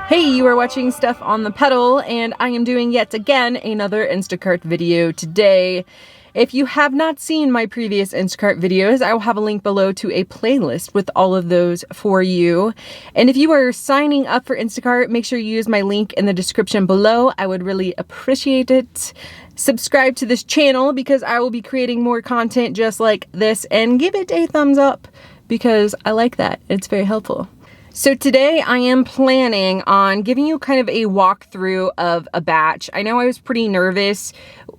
Hey, you are watching Steph on the Pedal, and I am doing yet again another Instacart video today. If you have not seen my previous Instacart videos, I will have a link below to a playlist with all of those for you. And if you are signing up for Instacart, make sure you use my link in the description below. I would really appreciate it. Subscribe to this channel because I will be creating more content just like this, and give it a thumbs up because I like that. It's very helpful. So today I am planning on giving you kind of a walkthrough of a batch. I know I was pretty nervous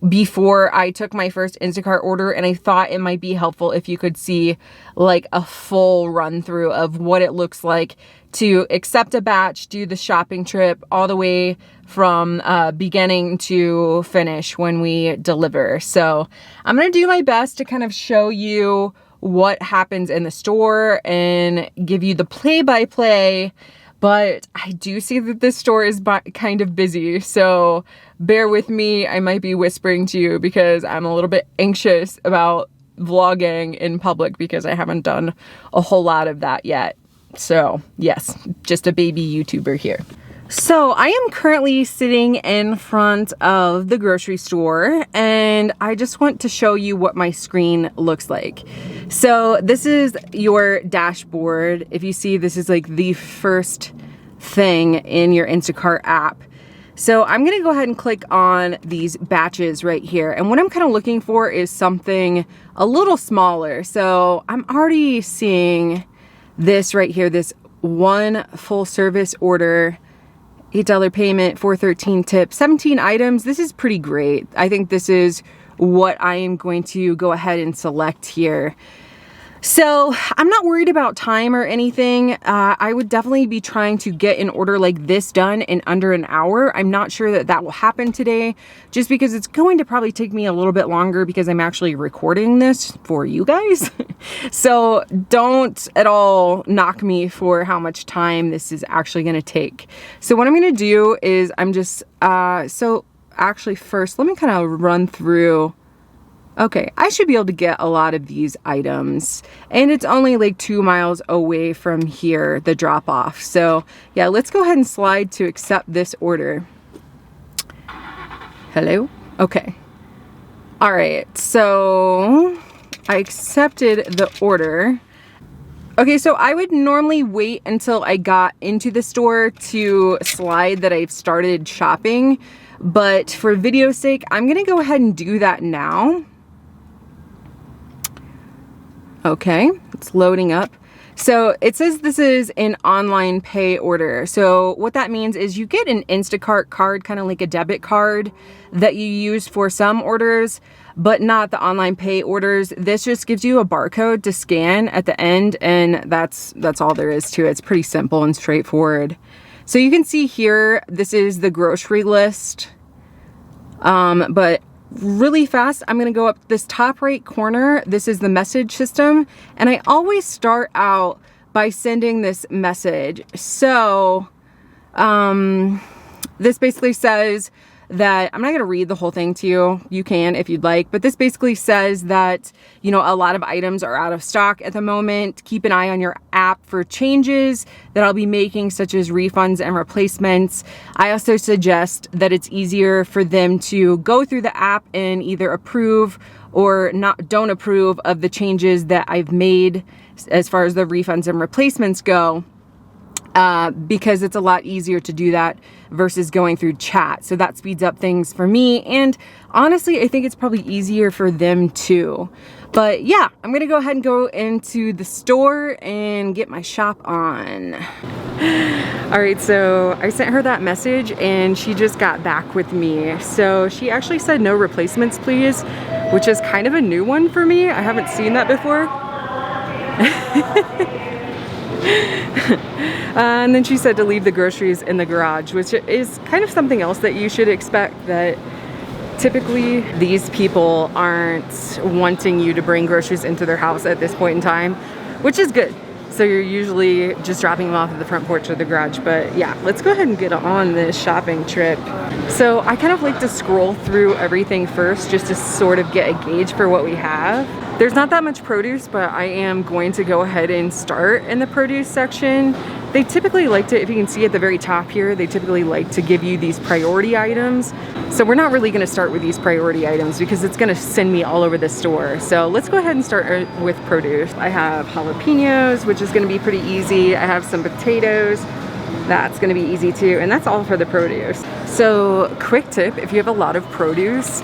before I took my first Instacart order, and I thought it might be helpful if you could see like a full run through of what it looks like to accept a batch, do the shopping trip all the way from beginning to finish when we deliver. So I'm gonna do my best to kind of show you what happens in the store and give you the play-by-play, but I do see that this store is kind of busy, so bear with me. I might be whispering to you because I'm a little bit anxious about vlogging in public because I haven't done a whole lot of that yet. So yes, just a baby YouTuber here. So I am currently sitting in front of the grocery store, and I just want to show you what my screen looks like. So this is your dashboard. If you see, this is like the first thing in your Instacart app. So I'm gonna go ahead and click on these batches right here. And what I'm kind of looking for is something a little smaller. So I'm already seeing this right here, this one full service order, $8 payment, $4.13 tip, 17 items. This is pretty great. I think this is what I am going to go ahead and select here. So I'm not worried about time or anything. I would definitely be trying to get an order like this done in under an hour. I'm not sure that that will happen today, just because it's going to probably take me a little bit longer because I'm actually recording this for you guys. So don't at all knock me for how much time this is actually going to take. So what I'm going to do is I'm just, so actually first, let me kind of run through. Okay, I should be able to get a lot of these items, and it's only like 2 miles away from here, the drop off. So yeah, let's go ahead and slide to accept this order. Hello? Okay. All right, so I accepted the order. Okay, so I would normally wait until I got into the store to slide that I've started shopping, but for video's sake, I'm gonna go ahead and do that now. Okay, it's loading up. So it says this is an online pay order. So what that means is you get an Instacart card, kind of like a debit card that you use for some orders, but not the online pay orders. This just gives you a barcode to scan at the end, and that's all there is to it. It's pretty simple and straightforward. So you can see here, this is the grocery list, but really fast, I'm gonna go up this top right corner. This is the message system, and I always start out by sending this message. So this basically says that, I'm not gonna read the whole thing to you. You can if you'd like, but this basically says that, you know, a lot of items are out of stock at the moment. Keep an eye on your app for changes that I'll be making, such as refunds and replacements. I also suggest that it's easier for them to go through the app and either approve or don't approve of the changes that I've made as far as the refunds and replacements go. Because it's a lot easier to do that versus going through chat. So that speeds up things for me. And honestly, I think it's probably easier for them too. But yeah, I'm gonna go ahead and go into the store and get my shop on. All right, so I sent her that message and she just got back with me. So she actually said no replacements, please, which is kind of a new one for me. I haven't seen that before. And then she said to leave the groceries in the garage, which is kind of something else that you should expect, that typically these people aren't wanting you to bring groceries into their house at this point in time, which is good. So you're usually just dropping them off at the front porch or the garage. But yeah, let's go ahead and get on this shopping trip. So I kind of like to scroll through everything first just to sort of get a gauge for what we have. There's not that much produce, but I am going to go ahead and start in the produce section they typically like to, if you can see at the very top here, they typically like to give you these priority items. So we're not really gonna start with these priority items because it's gonna send me all over the store. So let's go ahead and start with produce. I have jalapenos, which is gonna be pretty easy. I have some potatoes. That's gonna be easy too. And that's all for the produce. So quick tip, if you have a lot of produce,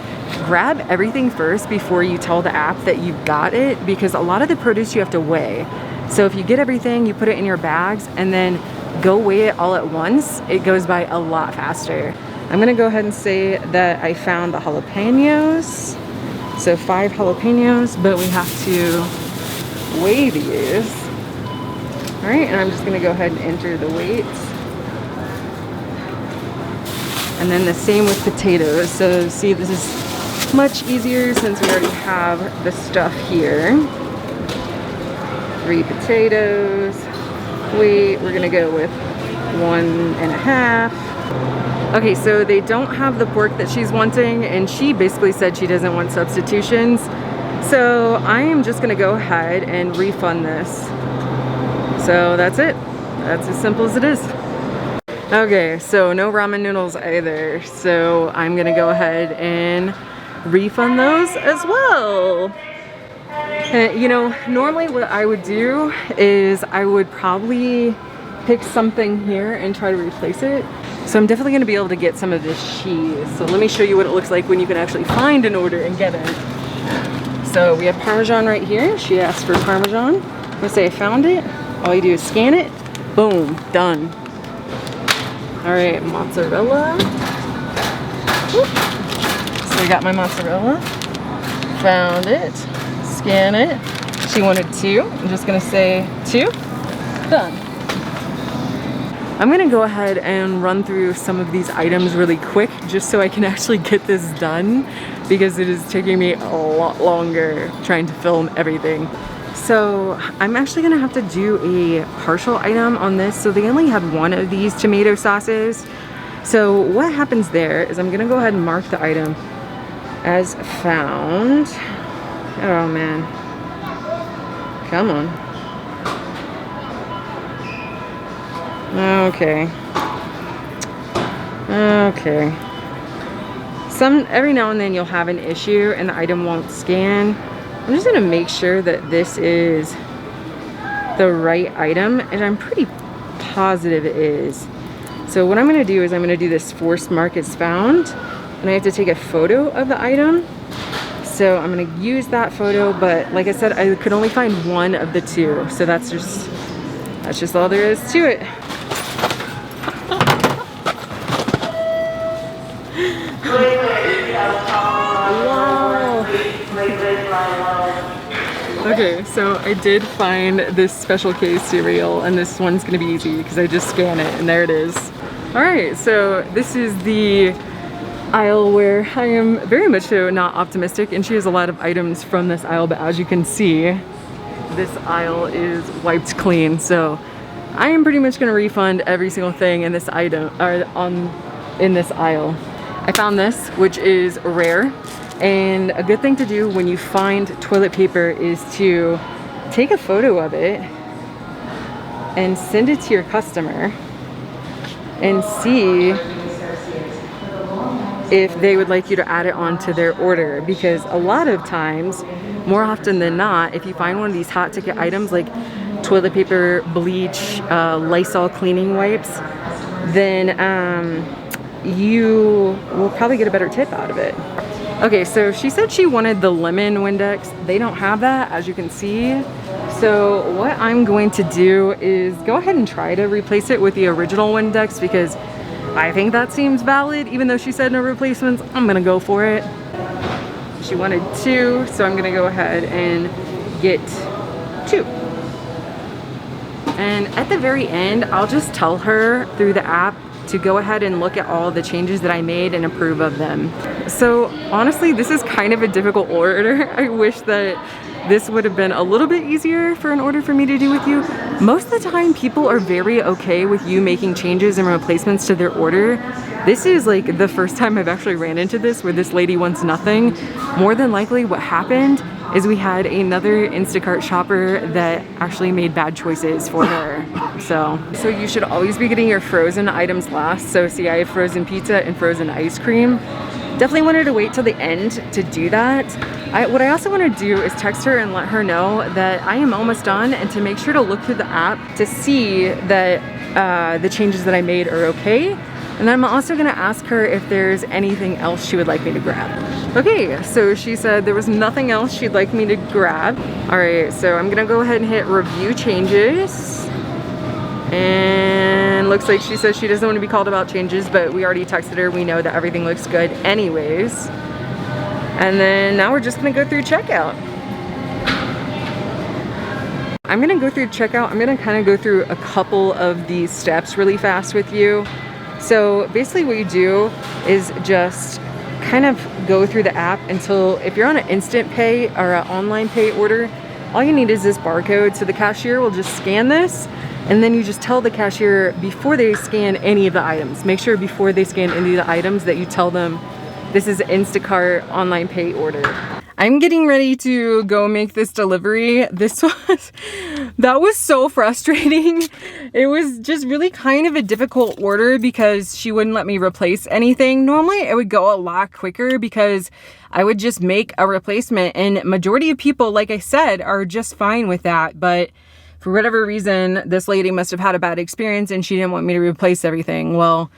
grab everything first before you tell the app that you've got it, because a lot of the produce you have to weigh. So if you get everything, you put it in your bags and then go weigh it all at once, it goes by a lot faster. I'm gonna go ahead and say that I found the jalapenos. So 5 jalapenos, but we have to weigh these. All right, and I'm just gonna go ahead and enter the weights. And then the same with potatoes. So see, this is much easier since we already have the stuff here. 3 potatoes. Weight, we're gonna go with 1.5. Okay, so they don't have the pork that she's wanting, and she basically said she doesn't want substitutions. So I am just gonna go ahead and refund this. So that's it. That's as simple as it is. Okay, so no ramen noodles either. So I'm gonna go ahead and refund those as well. And, you know, normally what I would do is I would probably pick something here and try to replace it. So I'm definitely gonna be able to get some of this cheese. So let me show you what it looks like when you can actually find an order and get it. So we have Parmesan right here. She asked for Parmesan. I'm gonna say I found it. All you do is scan it. Boom, done. All right, mozzarella. Whoop. So I got my mozzarella. Found it. Scan it. She wanted 2. I'm just gonna say 2. Done. I'm gonna go ahead and run through some of these items really quick just so I can actually get this done, because it is taking me a lot longer trying to film everything. So I'm actually gonna have to do a partial item on this. So they only had 1 of these tomato sauces. So what happens there is I'm gonna go ahead and mark the item as found. Oh man, come on. Okay. Okay. Every now and then you'll have an issue and the item won't scan. I'm just gonna make sure that this is the right item, and I'm pretty positive it is. So what I'm gonna do is I'm gonna do this forced mark as found, and I have to take a photo of the item. So I'm gonna use that photo, but like I said, I could only find 1 of the 2. So that's just all there is to it. Wow. Okay, so I did find this special K cereal, and this one's gonna be easy because I just scan it and there it is. All right, so this is the aisle where I am very much so not optimistic, and she has a lot of items from this aisle, but as you can see, this aisle is wiped clean. So I am pretty much gonna refund every single thing in this item, or in this aisle. I found this, which is rare, and a good thing to do when you find toilet paper is to take a photo of it and send it to your customer and see if they would like you to add it onto their order, because a lot of times, more often than not, if you find one of these hot ticket items like toilet paper, bleach, Lysol cleaning wipes, then you will probably get a better tip out of it. Okay, so she said she wanted the lemon Windex. They don't have that, as you can see. So what I'm going to do is go ahead and try to replace it with the original Windex, because I think that seems valid. Even though she said no replacements, I'm gonna go for it. She wanted 2, so I'm gonna go ahead and get 2. And at the very end, I'll just tell her through the app to go ahead and look at all the changes that I made and approve of them. So honestly, this is kind of a difficult order. I wish that this would have been a little bit easier for an order for me to do with you. Most of the time, people are very okay with you making changes and replacements to their order. This is like the first time I've actually ran into this, where this lady wants nothing. More than likely what happened is we had another Instacart shopper that actually made bad choices for her. So you should always be getting your frozen items last. So see, I have frozen pizza and frozen ice cream. Definitely wanted to wait till the end to do that. What I also want to do is text her and let her know that I am almost done, and to make sure to look through the app to see that the changes that I made are okay. And then I'm also gonna ask her if there's anything else she would like me to grab. Okay, so she said there was nothing else she'd like me to grab. All right, so I'm gonna go ahead and hit review changes. And looks like she says she doesn't want to be called about changes, but we already texted her. We know that everything looks good anyways. And then now we're just gonna go through checkout. I'm gonna go through checkout. I'm gonna kind of go through a couple of these steps really fast with you. So basically what you do is just kind of go through the app until, if you're on an instant pay or an online pay order, all you need is this barcode. So the cashier will just scan this, and then you just tell the cashier before they scan any of the items, make sure before they scan any of the items that you tell them this is an Instacart online pay order. I'm getting ready to go make this delivery. That was so frustrating. It was just really kind of a difficult order because she wouldn't let me replace anything. Normally it would go a lot quicker because I would just make a replacement, and majority of people, like I said, are just fine with that. But for whatever reason, this lady must have had a bad experience and she didn't want me to replace everything. Well,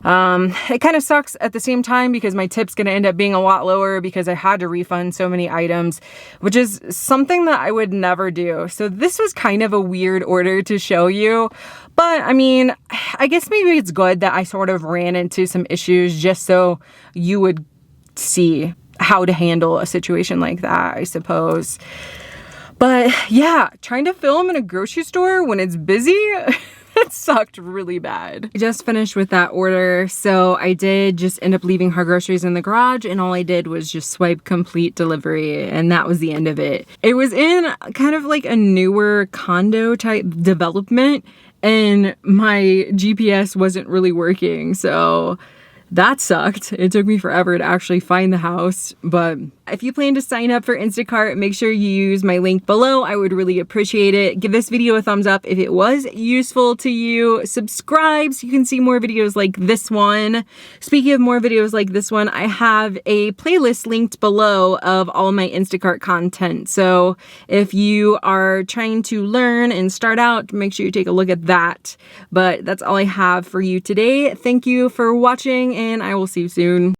it kind of sucks at the same time because my tip's going to end up being a lot lower because I had to refund so many items, which is something that I would never do. So this was kind of a weird order to show you, but I mean, I guess maybe it's good that I sort of ran into some issues just so you would see how to handle a situation like that, I suppose. But yeah, trying to film in a grocery store when it's busy, it sucked really bad. I just finished with that order, so I did just end up leaving her groceries in the garage, and all I did was just swipe complete delivery, and that was the end of it. It was in kind of like a newer condo type development, and my GPS wasn't really working, so that sucked. It took me forever to actually find the house, but if you plan to sign up for Instacart, make sure you use my link below. I would really appreciate it. Give this video a thumbs up if it was useful to you. Subscribe so you can see more videos like this one. Speaking of more videos like this one, I have a playlist linked below of all my Instacart content. So if you are trying to learn and start out, make sure you take a look at that. But that's all I have for you today. Thank you for watching, and I will see you soon.